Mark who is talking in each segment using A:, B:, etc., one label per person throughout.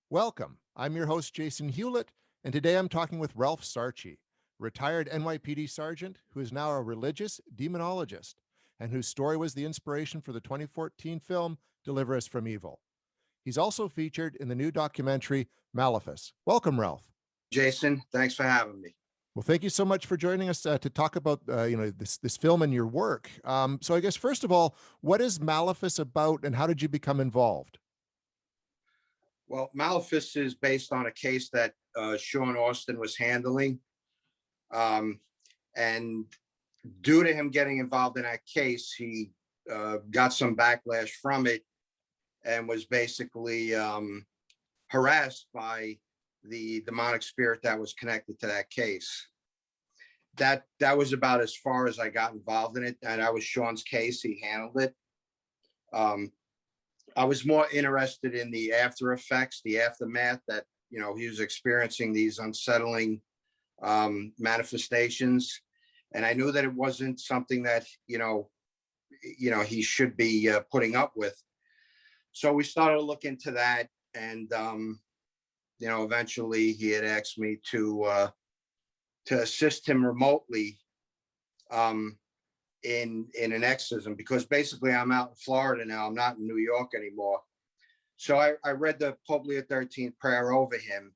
A: Welcome. I'm your host, Jason Hewlett, and today I'm talking with Ralph Sarchie, retired NYPD sergeant who is now a religious demonologist and whose story was the inspiration for the 2014 film Deliver Us from Evil. He's also featured in the new documentary Malefice. Welcome, Ralph.
B: Jason, thanks for having me.
A: Well, thank you so much for joining us to talk about this film and your work. So, I guess first of all, what is Malefice about, and how did you become involved?
B: Well, Malefice is based on a case that Sean Austin was handling. And due to him getting involved in that case, he got some backlash from it and was basically harassed by the demonic spirit that was connected to that case. That was about as far as I got involved in it. And that was Sean's case. He handled it. I was more interested in the after effects, the aftermath that, he was experiencing these unsettling manifestations. And I knew that it wasn't something that, he should be putting up with. So we started to look into that. And, eventually he had asked me to assist him remotely in an exorcism, because basically I'm out in Florida now. I'm not in New York anymore. So I read the Pope Leo 13th prayer over him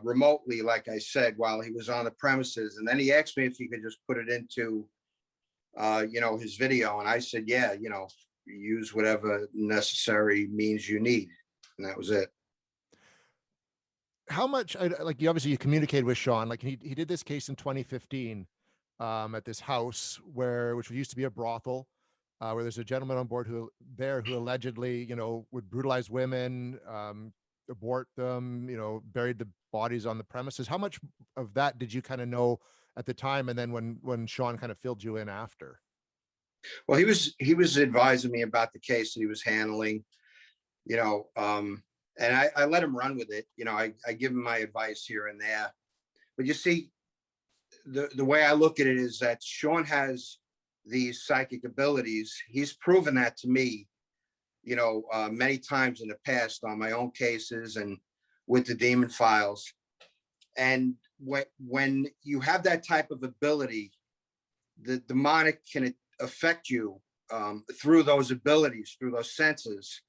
B: remotely, like I said, while he was on the premises. And then he asked me if he could just put it into, his video. And I said, yeah, use whatever necessary means you need. And that was it.
A: How much, you obviously you communicated with Sean, like he did this case in 2015 at this house which used to be a brothel, where there's a gentleman on board who allegedly, would brutalize women, abort them, buried the bodies on the premises. How much of that did you kind of know at the time? And then when Sean kind of filled you in after?
B: Well, he was advising me about the case that he was handling, and I let him run with it. I give him my advice here and there. But you see, the way I look at it is that Sean has these psychic abilities. He's proven that to me, many times in the past on my own cases and with the demon files. And when you have that type of ability, the demonic can affect you through those abilities, through those senses.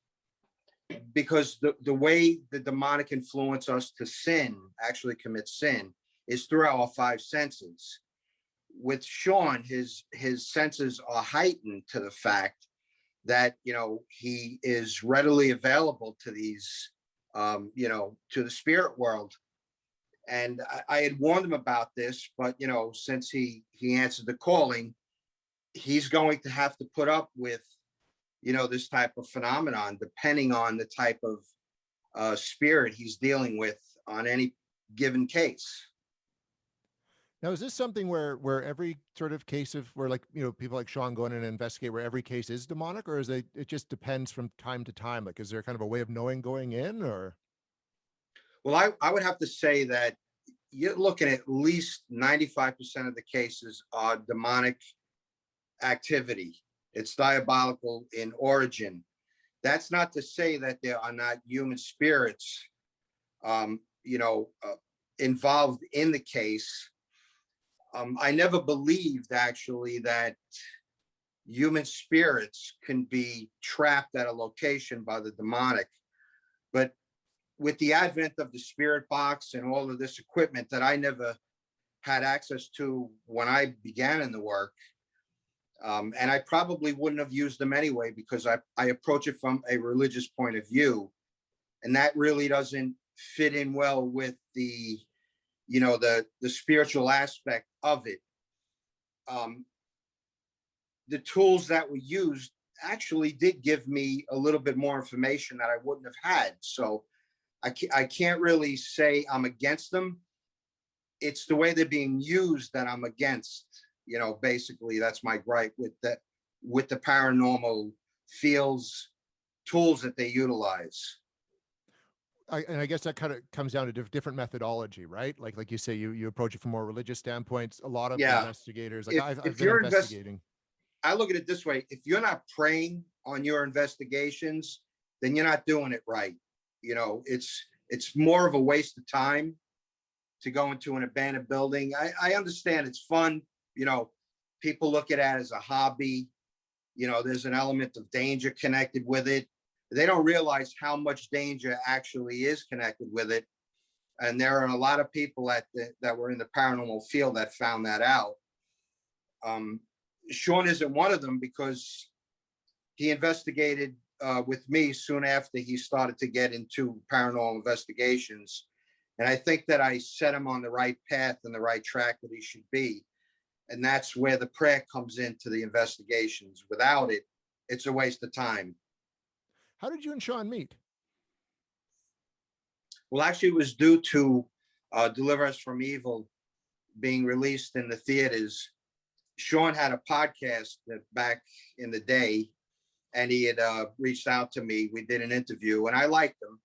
B: Because the way the demonic influence us to sin, actually commit sin, is through our five senses. With Sean, his senses are heightened to the fact that, he is readily available to these, to the spirit world. And I had warned him about this, but, since he answered the calling, he's going to have to put up with, this type of phenomenon, depending on the type of spirit he's dealing with on any given case.
A: Now, is this something where every sort of case of where people like Sean go in and investigate where every case is demonic, or is it just depends from time to time? Like, is there kind of a way of knowing going in, or?
B: Well, I would have to say that you're looking at least 95% of the cases are demonic activity. It's diabolical in origin. That's not to say that there are not human spirits, involved in the case. I never believed actually that human spirits can be trapped at a location by the demonic. But with the advent of the spirit box and all of this equipment that I never had access to when I began in the work, and I probably wouldn't have used them anyway, because I approach it from a religious point of view. And that really doesn't fit in well with the spiritual aspect of it. The tools that were used actually did give me a little bit more information that I wouldn't have had. So I can't really say I'm against them. It's the way they're being used that I'm against. Basically that's my gripe with the paranormal fields, tools that they utilize.
A: And I guess that kind of comes down to different methodology, right? Like you say, you approach it from more religious standpoints. A lot of investigators, I've been investigating.
B: I look at it this way: if you're not praying on your investigations, then you're not doing it right. You know, it's more of a waste of time to go into an abandoned building. I understand it's fun. You know, people look at it as a hobby. You know, there's an element of danger connected with it. They don't realize how much danger actually is connected with it. And there are a lot of people that were in the paranormal field that found that out. Sean isn't one of them because he investigated with me soon after he started to get into paranormal investigations. And I think that I set him on the right path and the right track that he should be. And that's where the prayer comes into the investigations. Without it, it's a waste of time.
A: How did you and Sean meet?
B: Well, actually, it was due to Deliver Us from Evil being released in the theaters. Sean had a podcast back in the day, and he had reached out to me. We did an interview, and I liked him.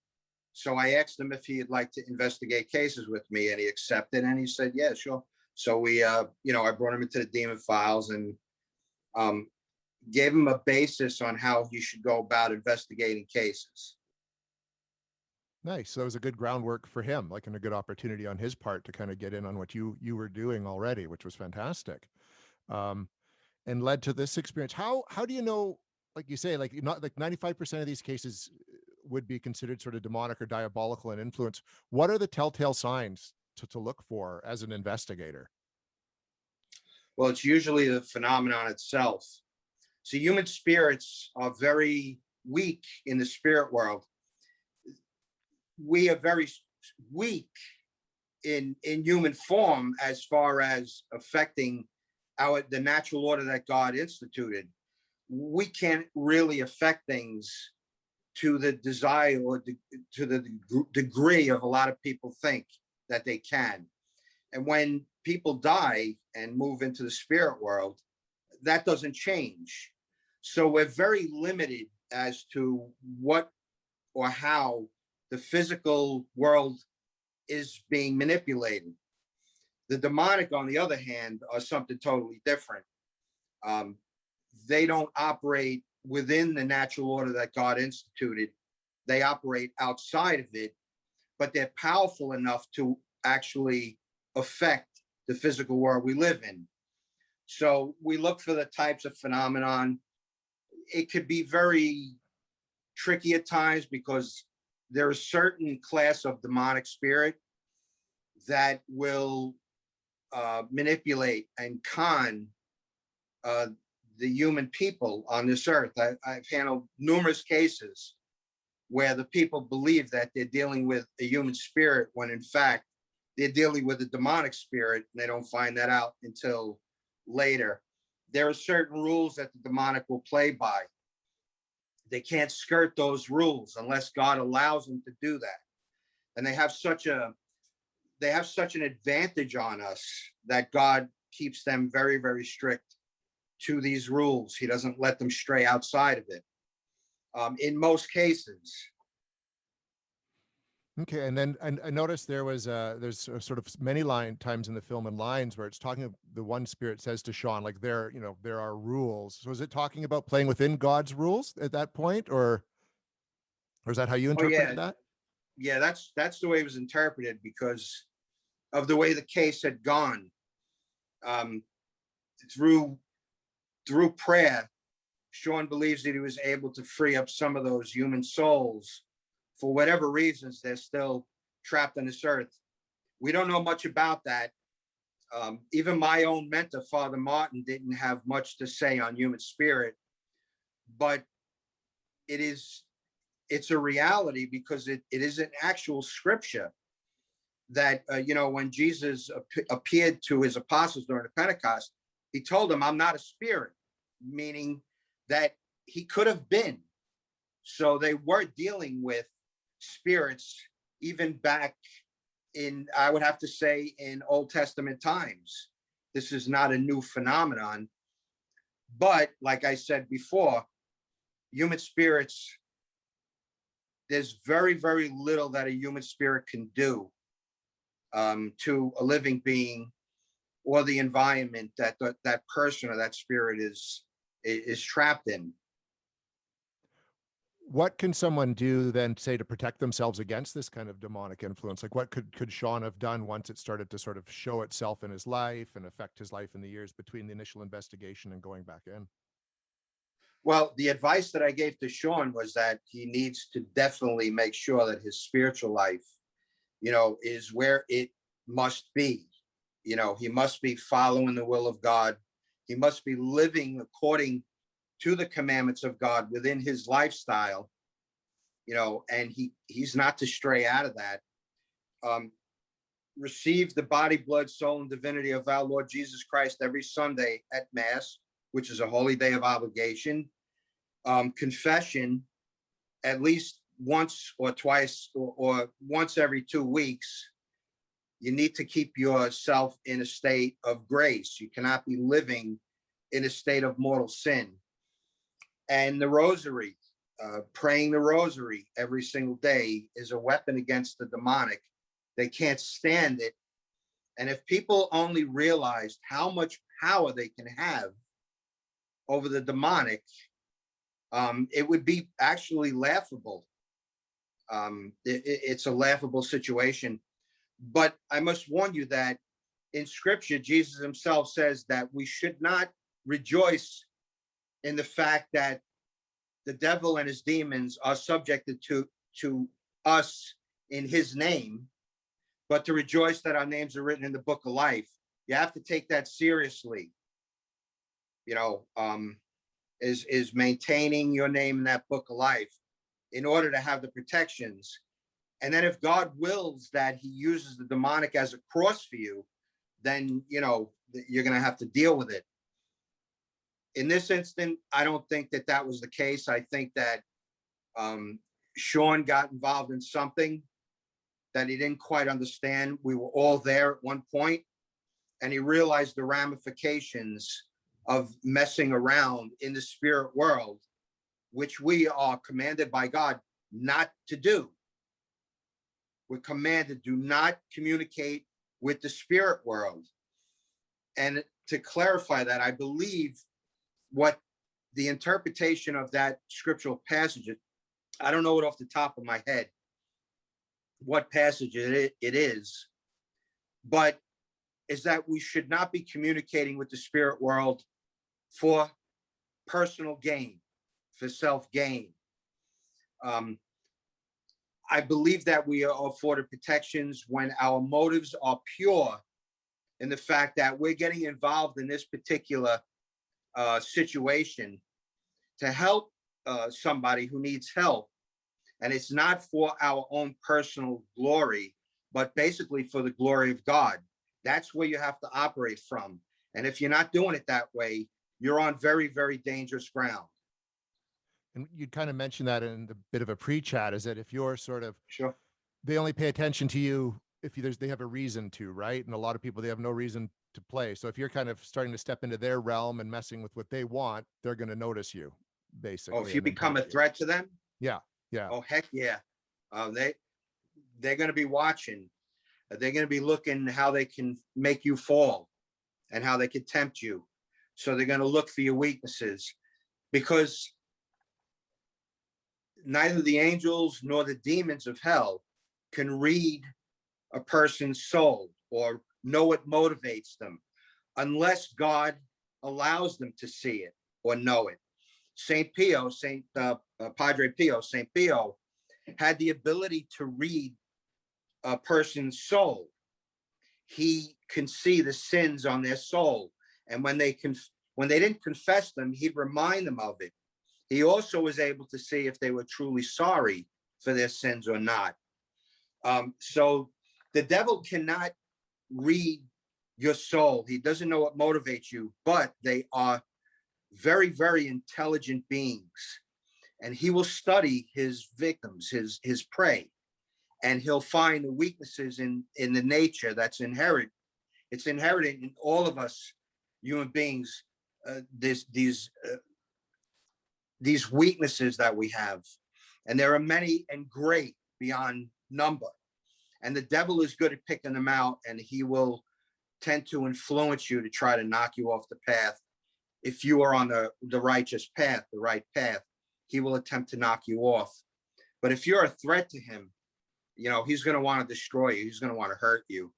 B: So I asked him if he'd like to investigate cases with me, and he accepted, and he said, yeah, sure. So we, you know, I brought him into the Demon Files and gave him a basis on how he should go about investigating cases.
A: Nice. So it was a good groundwork for him, like, and a good opportunity on his part to kind of get in on what you were doing already, which was fantastic, and led to this experience. How do you know, like you say, like, not like 95% of these cases would be considered sort of demonic or diabolical in influence. What are the telltale signs to look for as an investigator?
B: Well, it's usually the phenomenon itself. So human spirits are very weak in the spirit world. We are very weak in human form as far as affecting the natural order that God instituted. We can't really affect things to the desire or to the degree of a lot of people think that they can. And when people die and move into the spirit world, that doesn't change. So we're very limited as to what or how the physical world is being manipulated. The demonic, on the other hand, are something totally different. They don't operate within the natural order that God instituted. They operate outside of it, but they're powerful enough to actually affect the physical world we live in. So we look for the types of phenomenon. It could be very tricky at times because there is a certain class of demonic spirit that will manipulate and con the human people on this earth. I've handled numerous cases where the people believe that they're dealing with a human spirit when in fact they're dealing with a demonic spirit, and they don't find that out until later. There are certain rules that the demonic will play by. They can't skirt those rules unless God allows them to do that. And they have such an advantage on us that God keeps them very, very strict to these rules. He doesn't let them stray outside of it. In most cases.
A: Okay, and then I noticed there's sort of many times in the film and lines where it's talking. The one spirit says to Sean, like, there are rules. So is it talking about playing within God's rules at that point, or is that how you interpreted that?
B: Yeah, that's the way it was interpreted because of the way the case had gone. Through prayer, Sean believes that he was able to free up some of those human souls. For whatever reasons, they're still trapped on this earth. We don't know much about that. Even my own mentor, Father Martin, didn't have much to say on human spirit, but it's a reality because it is an actual scripture that, when Jesus appeared to his apostles during the Pentecost, he told them, I'm not a spirit, meaning that he could have been. So they were dealing with spirits even back in, I would have to say, in Old Testament times. This is not a new phenomenon. But like I said before, human spirits, there's very, very little that a human spirit can do to a living being or the environment that that person or that spirit is trapped in.
A: what can someone do then, say, to protect themselves against this kind of demonic influence? Like, what could Sean have done once it started to sort of show itself in his life and affect his life in the years between the initial investigation and going back in?
B: Well, the advice that I gave to Sean was that he needs to definitely make sure that his spiritual life, is where it must be. He must be following the will of God. He must be living according to the commandments of God within his lifestyle, and he's not to stray out of that. Receive the body, blood, soul, and divinity of our Lord Jesus Christ every Sunday at Mass, which is a holy day of obligation. Confession at least once or twice or once every 2 weeks. You need to keep yourself in a state of grace. You cannot be living in a state of mortal sin. And the rosary, praying the rosary every single day is a weapon against the demonic. They can't stand it. And if people only realized how much power they can have over the demonic, it would be actually laughable. It's a laughable situation. But I must warn you that in Scripture, Jesus himself says that we should not rejoice in the fact that the devil and his demons are subjected to us in his name, but to rejoice that our names are written in the book of life. You have to take that seriously. Is maintaining your name in that book of life in order to have the protections. And then if God wills that he uses the demonic as a cross for you, then, you're going to have to deal with it. In this instant, I don't think that was the case. I think that Sean got involved in something that he didn't quite understand. We were all there at one point, and he realized the ramifications of messing around in the spirit world, which we are commanded by God not to do. We're commanded, do not communicate with the spirit world. And to clarify that, I believe what the interpretation of that scriptural passage, I don't know it off the top of my head, what passage it is, but is that we should not be communicating with the spirit world for personal gain, for self-gain. I believe that we are afforded protections when our motives are pure in the fact that we're getting involved in this particular situation to help somebody who needs help. And it's not for our own personal glory, but basically for the glory of God. That's where you have to operate from. And if you're not doing it that way, you're on very, very dangerous ground.
A: And you kind of mentioned that in the bit of a pre-chat, is that if you're sort of,
B: Sure.
A: they only pay attention to you if they have a reason to, right? And a lot of people, they have no reason to play. So if you're kind of starting to step into their realm and messing with what they want, they're going to notice you, basically.
B: Oh, if you become a threat to them?
A: Yeah.
B: Oh, heck yeah. They're going to be watching. They're going to be looking how they can make you fall and how they can tempt you. So they're going to look for your weaknesses, because neither the angels nor the demons of hell can read a person's soul or know what motivates them unless God allows them to see it or know it. Padre Pio, St. Pio had the ability to read a person's soul. He can see the sins on their soul. And when they didn't confess them, he'd remind them of it. He also was able to see if they were truly sorry for their sins or not. So the devil cannot read your soul. He doesn't know what motivates you, but they are very, very intelligent beings. And he will study his victims, his prey, and he'll find the weaknesses in the nature that's inherent. It's inherent in all of us human beings, these weaknesses that we have. And there are many and great beyond number. And the devil is good at picking them out, and he will tend to influence you to try to knock you off the path if you are on the righteous path, the right path. he will attempt to knock you off. But if you're a threat to him, you know, he's going to want to destroy you. He's going to want to hurt you.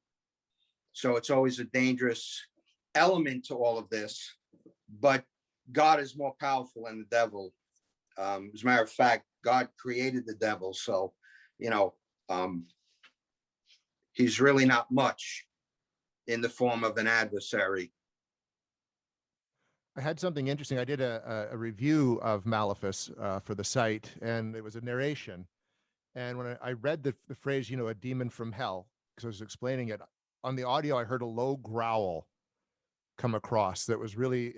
B: So it's always a dangerous element to all of this. But God is more powerful than the devil. As a matter of fact, God created the devil. So, you know, he's really not much in the form of an adversary.
A: I had something interesting. I did a review of Malefice for the site, and it was a narration. And when I read the phrase, you know, a demon from hell, because I was explaining it, on the audio, I heard a low growl come across that was really,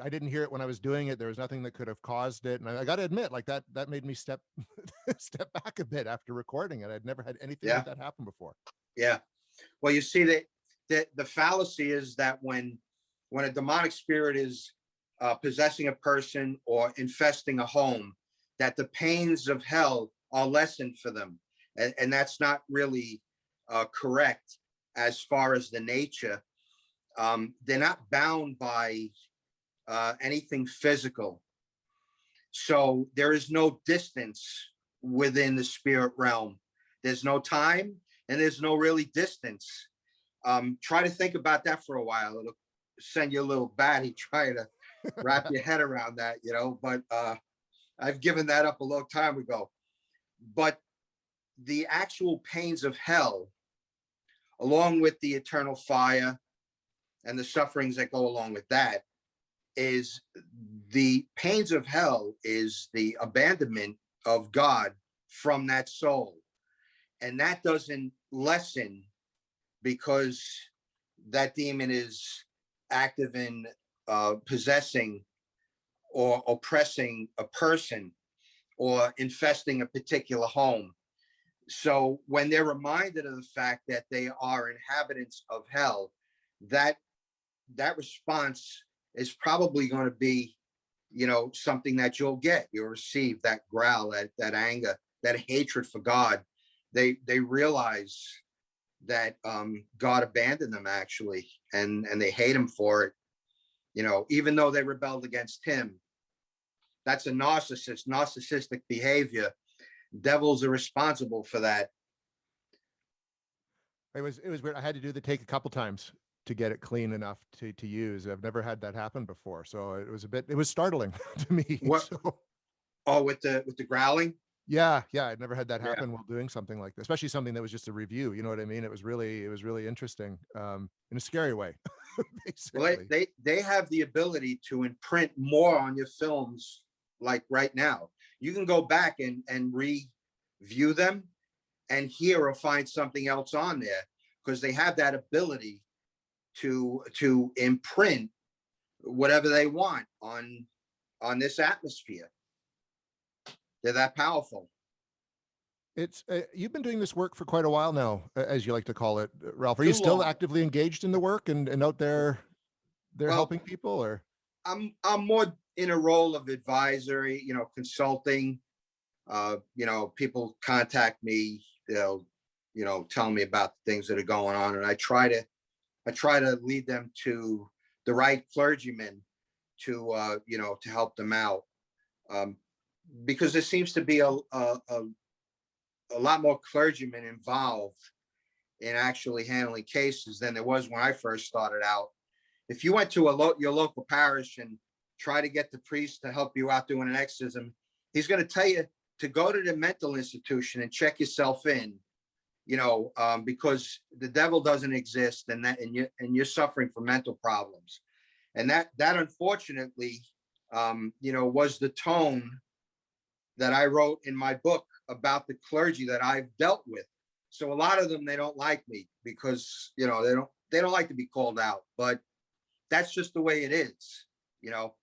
A: I didn't hear it when I was doing it. There was nothing that could have caused it. And I got to admit, like that made me step back a bit after recording it. I'd never had anything like that happen before.
B: Yeah. Well, you see that the fallacy is that when a demonic spirit is possessing a person or infesting a home, that the pains of hell are lessened for them. And that's not really correct as far as the nature. They're not bound by anything physical. So there is no distance within the spirit realm. There's no time and there's no really distance. Try to think about that for a while. It'll send you a little batty trying to wrap your head around that, you know, but I've given that up a long time ago. But the actual pains of hell, along with the eternal fire and the sufferings that go along with that, is the pains of hell is the abandonment of God from that soul. And that doesn't lessen because that demon is active in possessing or oppressing a person or infesting a particular home. So when they're reminded of the fact that they are inhabitants of hell, that response is probably going to be, you know, something that you'll get. You'll receive that growl, that anger, that hatred for God. They realize that God abandoned them actually, and they hate him for it. You know, even though they rebelled against him. That's a narcissistic behavior. Devils are responsible for that.
A: It was weird. I had to do the take a couple times to get it clean enough to use. I've never had that happen before. So it was startling to me.
B: What?
A: So.
B: Oh, with the growling?
A: Yeah. I'd never had that happen while doing something like this, especially something that was just a review. You know what I mean? It was really interesting in a scary way. Basically.
B: Well, they have the ability to imprint more on your films. Like right now, you can go back and review them and hear or find something else on there because they have that ability to imprint whatever they want on this atmosphere. They're that powerful.
A: It's you've been doing this work for quite a while now, as you like to call it, Ralph. Are you still actively engaged in the work and out there helping people, or?
B: I'm more in a role of advisory, you know, consulting. You know, people contact me, they'll, you know, tell me about the things that are going on, and I try to lead them to the right clergyman to you know, to help them out, because there seems to be a lot more clergymen involved in actually handling cases than there was when I first started out. If you went to your local parish and try to get the priest to help you out doing an exorcism, he's going to tell you to go to the mental institution and check yourself in, you know, because the devil doesn't exist, and you're suffering from mental problems. And that unfortunately, you know, was the tone that I wrote in my book about the clergy that I've dealt with. So a lot of them, they don't like me because, you know, they don't like to be called out, but that's just the way it is. You know,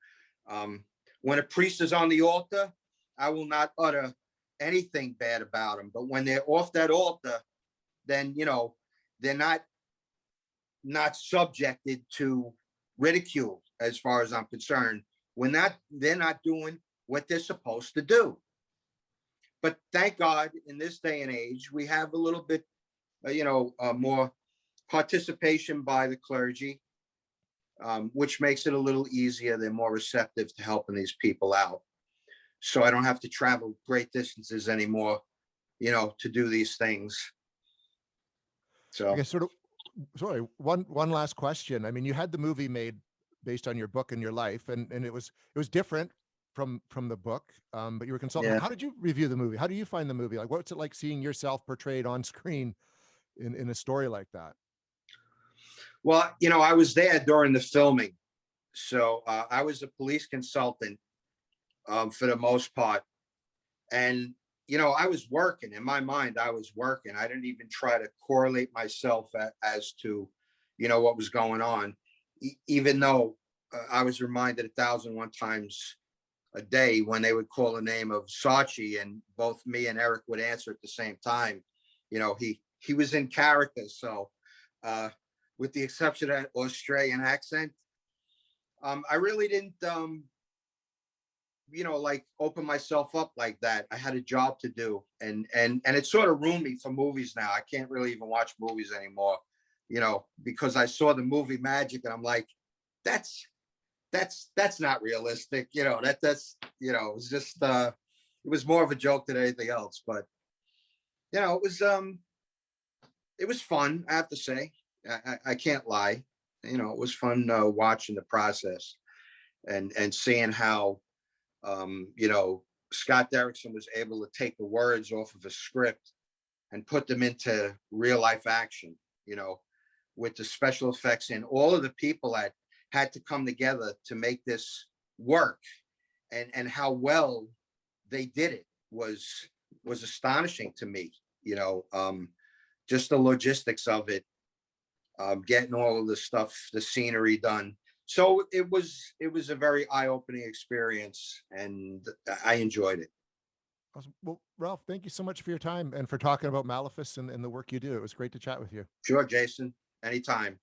B: when a priest is on the altar, I will not utter anything bad about them. But when they're off that altar, then, you know, they're not subjected to ridicule as far as I'm concerned. They're not doing what they're supposed to do. But thank God in this day and age, we have a little bit, you know, more participation by the clergy, which makes it a little easier. They're more receptive to helping these people out. so I don't have to travel great distances anymore, you know, to do these things.
A: I
B: So
A: guess sort of, sorry, one last question. I mean, you had the movie made based on your book and your life, and it was different from the book, but you were consulting.
B: yeah.
A: How did you review the movie? How do you find the movie? Like, what's it like seeing yourself portrayed on screen in a story like that?
B: Well, you know, I was there during the filming, so I was a police consultant for the most part, and you know, I was working in my mind. I was working. I didn't even try to correlate myself as to, you know, what was going on, even though I was reminded 1,001 times a day when they would call the name of Sarchie, and both me and Eric would answer at the same time. You know, he was in character. So, with the exception of that Australian accent, I really didn't, you know, like open myself up like that. I had a job to do, and it sort of ruined me for movies now. I can't really even watch movies anymore, you know, because I saw the movie Magic, and I'm like, that's that's not realistic, you know. That's you know, it was just it was more of a joke than anything else. But you know, it was fun, I have to say. I can't lie. You know, it was fun watching the process and seeing how you know, Scott Derrickson was able to take the words off of a script and put them into real life action, you know, with the special effects and all of the people that had to come together to make this work, and how well they did it was astonishing to me, you know. Just the logistics of it, getting all of the stuff, the scenery done. So it was a very eye-opening experience, and I enjoyed it.
A: Awesome. Well, Ralph, thank you so much for your time and for talking about Malefice and the work you do. It was great to chat with you.
B: Sure, Jason, anytime.